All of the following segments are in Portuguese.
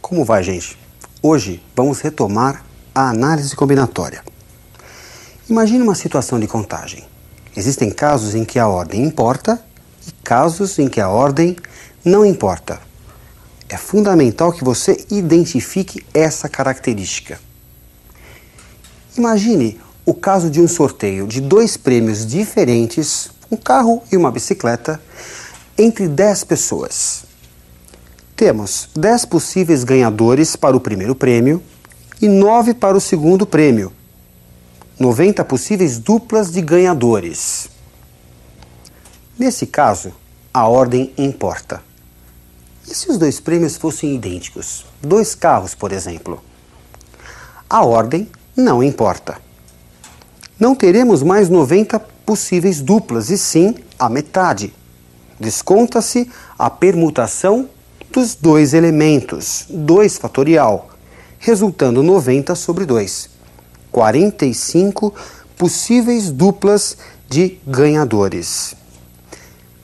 Como vai, gente? Hoje vamos retomar a análise combinatória. Imagine uma situação de contagem. Existem casos em que a ordem importa e casos em que a ordem não importa. É fundamental que você identifique essa característica. Imagine o caso de um sorteio de 2 prêmios diferentes, um carro e uma bicicleta, entre 10 pessoas. Temos 10 possíveis ganhadores para o primeiro prêmio e 9 para o segundo prêmio. 90 possíveis duplas de ganhadores. Nesse caso, a ordem importa. E se os 2 prêmios fossem idênticos? 2 carros, por exemplo. A ordem não importa. Não teremos mais 90 possíveis duplas, e sim a metade. Desconta-se a permutação dos 2 elementos, 2 fatorial, resultando 90 sobre 2. 45 possíveis duplas de ganhadores.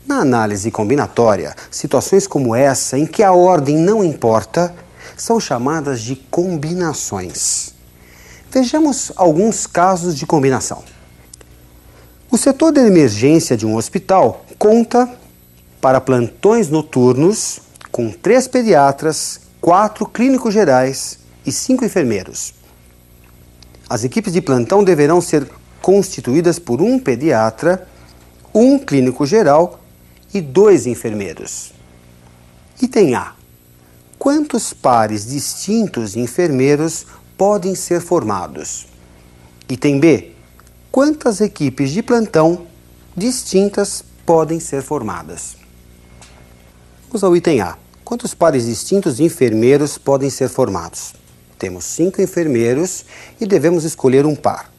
Na análise combinatória, situações como essa, em que a ordem não importa, são chamadas de combinações. Vejamos alguns casos de combinação. O setor de emergência de um hospital conta para plantões noturnos com 3 pediatras, 4 clínicos gerais e 5 enfermeiros. As equipes de plantão deverão ser constituídas por 1 pediatra, 1 clínico geral e 2 enfermeiros. Item A. Quantos pares distintos de enfermeiros podem ser formados? Item B. Quantas equipes de plantão distintas podem ser formadas? Vamos ao item A. Quantos pares distintos de enfermeiros podem ser formados? Temos 5 enfermeiros e devemos escolher um par.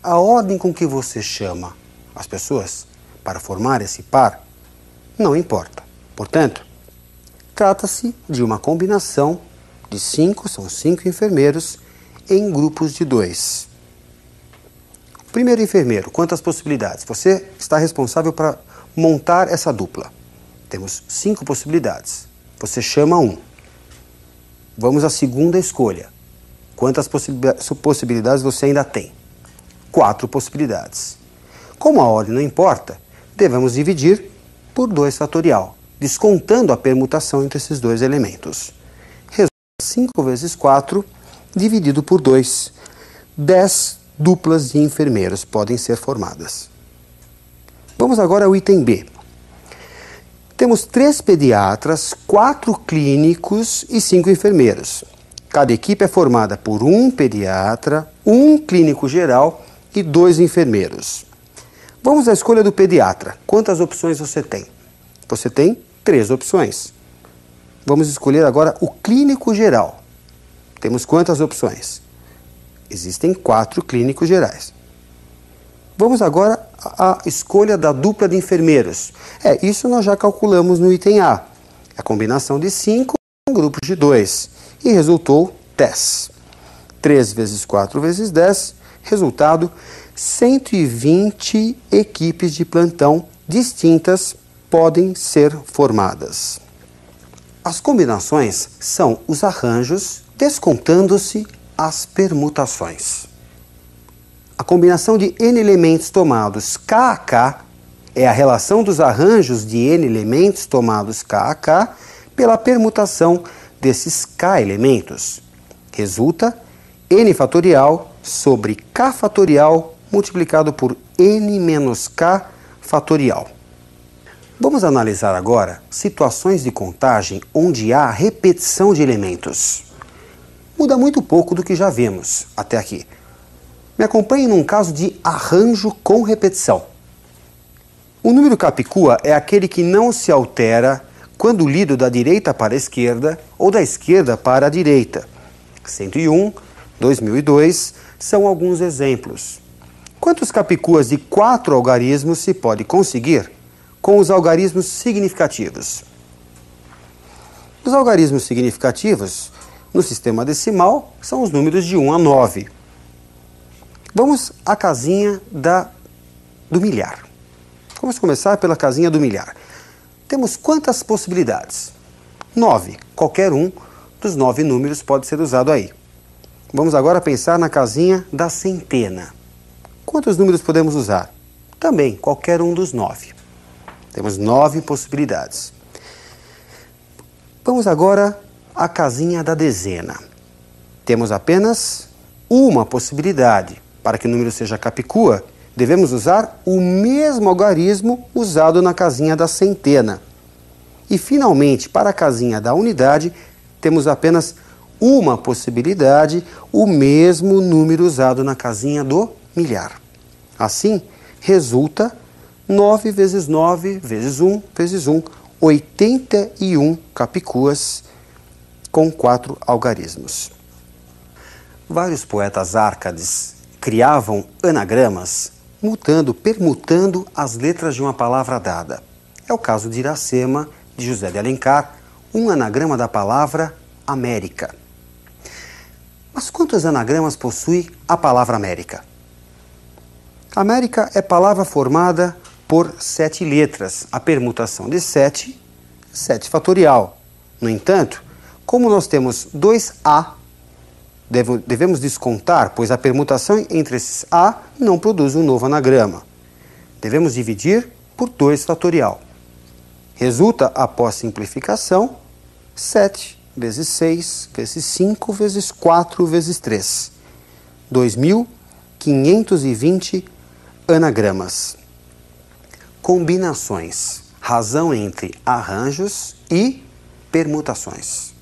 A ordem com que você chama as pessoas para formar esse par não importa. Portanto, trata-se de uma combinação de 5, são 5 enfermeiros, em grupos de 2. Primeiro enfermeiro, quantas possibilidades? Você está responsável para montar essa dupla. Temos 5 possibilidades. Você chama 1. Vamos à segunda escolha. Quantas possibilidades você ainda tem? 4 possibilidades. Como a ordem não importa, devemos dividir por 2 fatorial, descontando a permutação entre esses 2 elementos. Resulta 5 vezes 4 dividido por 2. 10 duplas de enfermeiros podem ser formadas. Vamos agora ao item B. Temos 3 pediatras, 4 clínicos e 5 enfermeiros. Cada equipe é formada por 1 pediatra, 1 clínico geral e 2 enfermeiros. Vamos à escolha do pediatra. Quantas opções você tem? Você tem 3 opções. Vamos escolher agora o clínico geral. Temos quantas opções? Existem 4 clínicos gerais. Vamos agora à escolha da dupla de enfermeiros. Isso nós já calculamos no item A. A combinação de 5 em grupos de 2. E resultou 10. 3 vezes 4 vezes 10, resultado 120 equipes de plantão distintas podem ser formadas. As combinações são os arranjos descontando-se as permutações. A combinação de N elementos tomados K a K é a relação dos arranjos de N elementos tomados K a K pela permutação desses K elementos. Resulta N fatorial sobre K fatorial multiplicado por N menos K fatorial. Vamos analisar agora situações de contagem onde há repetição de elementos. Muda muito pouco do que já vimos até aqui. Me acompanhe num caso de arranjo com repetição. O número capicua é aquele que não se altera quando lido da direita para a esquerda ou da esquerda para a direita. 101, 2002 são alguns exemplos. Quantos capicuas de 4 algarismos se pode conseguir com os algarismos significativos? Os algarismos significativos, no sistema decimal, são os números de 1 a 9. Vamos à casinha do milhar. Vamos começar pela casinha do milhar. Temos quantas possibilidades? 9. Qualquer um dos 9 números pode ser usado aí. Vamos agora pensar na casinha da centena. Quantos números podemos usar? Também, qualquer um dos 9. Temos 9 possibilidades. Vamos agora à casinha da dezena. Temos apenas uma possibilidade. Para que o número seja capicua, devemos usar o mesmo algarismo usado na casinha da centena. E, finalmente, para a casinha da unidade, temos apenas uma possibilidade, o mesmo número usado na casinha do milhar. Assim, resulta 9 vezes 9 vezes 1 vezes 1, 81 capicuas com 4 algarismos. Vários poetas árcades criavam anagramas permutando as letras de uma palavra dada. É o caso de Iracema, de José de Alencar, um anagrama da palavra América. Mas quantos anagramas possui a palavra América? América é palavra formada por 7 letras, a permutação de 7 fatorial. No entanto, como nós temos 2 A, devemos descontar, pois a permutação entre esses A não produz um novo anagrama. Devemos dividir por 2 fatorial. Resulta, após simplificação, 7 vezes 6 vezes 5 vezes 4 vezes 3. 2.520 anagramas. Combinações. Razão entre arranjos e permutações.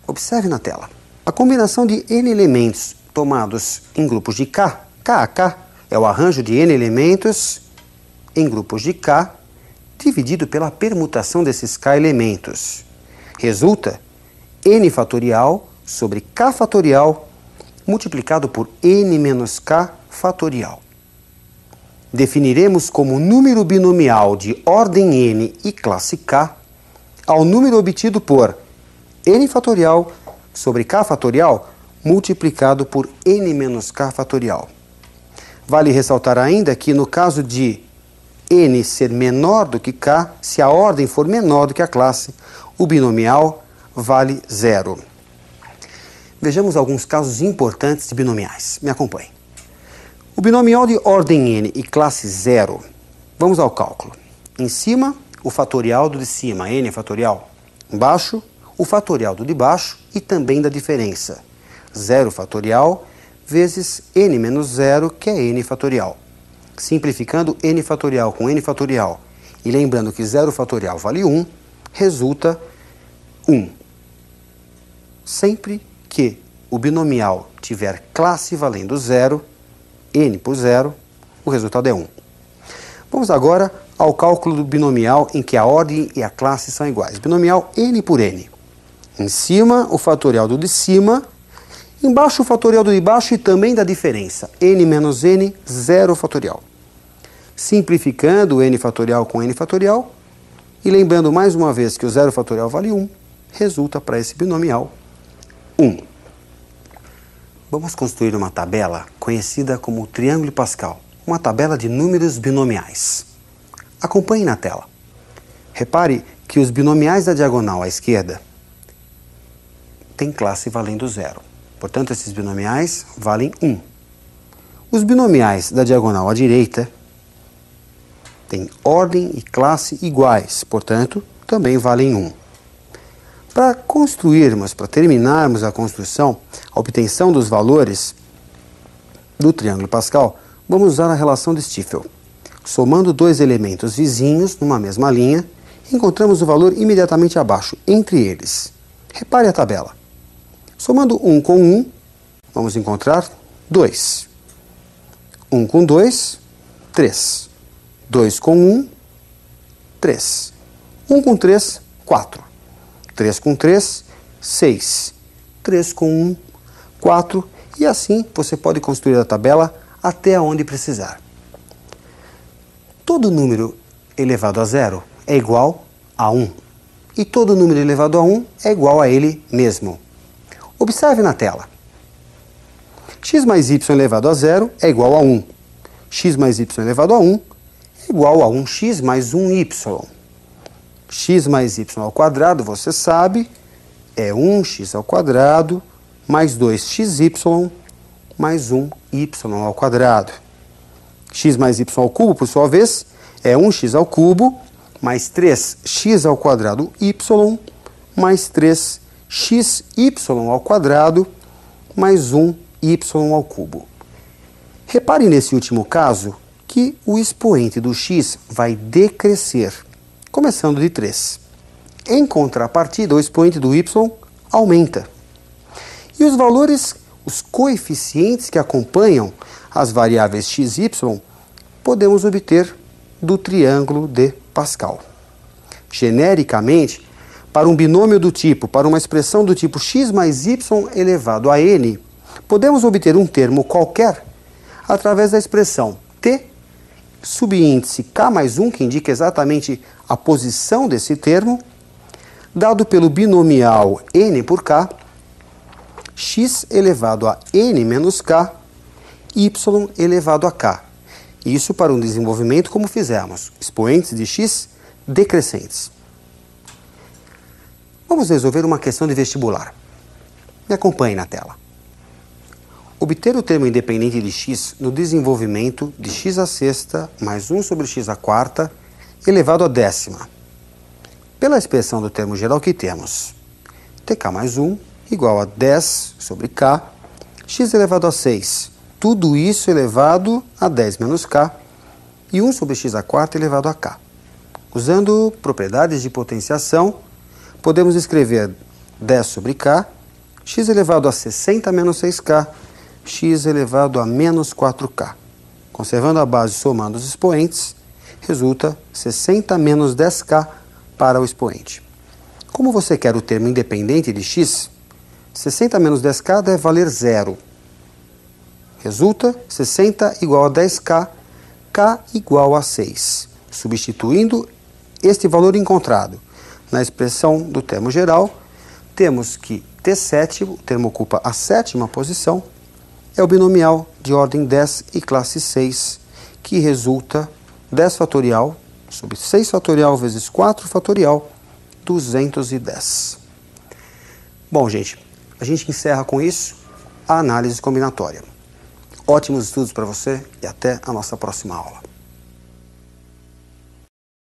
Observe na tela. A combinação de N elementos tomados em grupos de K a K, é o arranjo de N elementos em grupos de K, dividido pela permutação desses K elementos. Resulta N fatorial sobre K fatorial multiplicado por N menos K fatorial. Definiremos como número binomial de ordem N e classe K ao número obtido por N fatorial sobre K fatorial multiplicado por N menos K fatorial. Vale ressaltar ainda que no caso de N ser menor do que K, se a ordem for menor do que a classe, o binomial vale 0. Vejamos alguns casos importantes de binomiais. Me acompanhe. O binomial de ordem N e classe 0. Vamos ao cálculo. Em cima, o fatorial do de cima, N fatorial. Embaixo, o fatorial do de baixo e também da diferença. 0 fatorial vezes N menos 0, que é N fatorial. Simplificando N fatorial com N fatorial e lembrando que 0 fatorial vale 1, resulta 1. Sempre que o binomial tiver classe valendo 0, N por 0, o resultado é 1. Vamos agora ao cálculo do binomial em que a ordem e a classe são iguais. Binomial N por N. Em cima, o fatorial do de cima. Embaixo, o fatorial do de baixo e também da diferença. N menos N, 0 fatorial. Simplificando N fatorial com N fatorial e lembrando mais uma vez que o 0 fatorial vale 1, resulta para esse binomial 1. Vamos construir uma tabela conhecida como triângulo de Pascal, uma tabela de números binomiais. Acompanhe na tela. Repare que os binomiais da diagonal à esquerda têm classe valendo 0. Portanto, esses binomiais valem 1. Os binomiais da diagonal à direita têm ordem e classe iguais, portanto, também valem 1. Para terminarmos a construção, a obtenção dos valores do triângulo Pascal, vamos usar a relação de Stiefel. Somando 2 elementos vizinhos numa mesma linha, encontramos o valor imediatamente abaixo, entre eles. Repare a tabela. Somando 1 com 1, vamos encontrar 2. 1 com 2, 3. 2 com 1, 3. 1 com 3, 4. 3 com 3, 6. 3 com 1, 4. E assim você pode construir a tabela até onde precisar. Todo número elevado a 0 é igual a 1. E todo número elevado a 1 é igual a ele mesmo. Observe na tela. X mais y elevado a 0 é igual a 1. X mais y elevado a 1 é igual a 1x mais 1y. X mais y ao quadrado, você sabe, é 1x² mais 2xy mais 1y². X mais y², por sua vez, é 1x³ mais 3x² mais 3xy² mais 1y². Repare nesse último caso que o expoente do x vai decrescer, começando de 3. Em contrapartida, o expoente do y aumenta. E os valores, os coeficientes que acompanham as variáveis x e y, podemos obter do triângulo de Pascal. Genericamente, para um binômio do tipo, para uma expressão do tipo x mais y elevado a n, podemos obter um termo qualquer através da expressão t, subíndice k mais 1, que indica exatamente a posição desse termo, dado pelo binomial n por k, x elevado a n menos k, y elevado a k. Isso para um desenvolvimento como fizemos, expoentes de x decrescentes. Vamos resolver uma questão de vestibular. Me acompanhe na tela. Obter o termo independente de x no desenvolvimento de x⁻⁶ mais 1/x⁴ elevado à décima. Pela expressão do termo geral que temos, tk mais 1 igual a 10 sobre k, x elevado a 6, tudo isso elevado a 10 menos k, e 1/x⁴ elevado a k. Usando propriedades de potenciação, podemos escrever 10 sobre k, x elevado a 60 menos 6k, x elevado a menos 4k. Conservando a base e somando os expoentes, resulta 60 menos 10k para o expoente. Como você quer o termo independente de x, 60 menos 10k deve valer 0. Resulta 60 igual a 10k, k igual a 6. Substituindo este valor encontrado na expressão do termo geral, temos que T7, o termo ocupa a sétima posição, é o binomial de ordem 10 e classe 6, que resulta 10 fatorial sobre 6 fatorial vezes 4 fatorial, 210. Bom, gente, a gente encerra com isso a análise combinatória. Ótimos estudos para você e até a nossa próxima aula.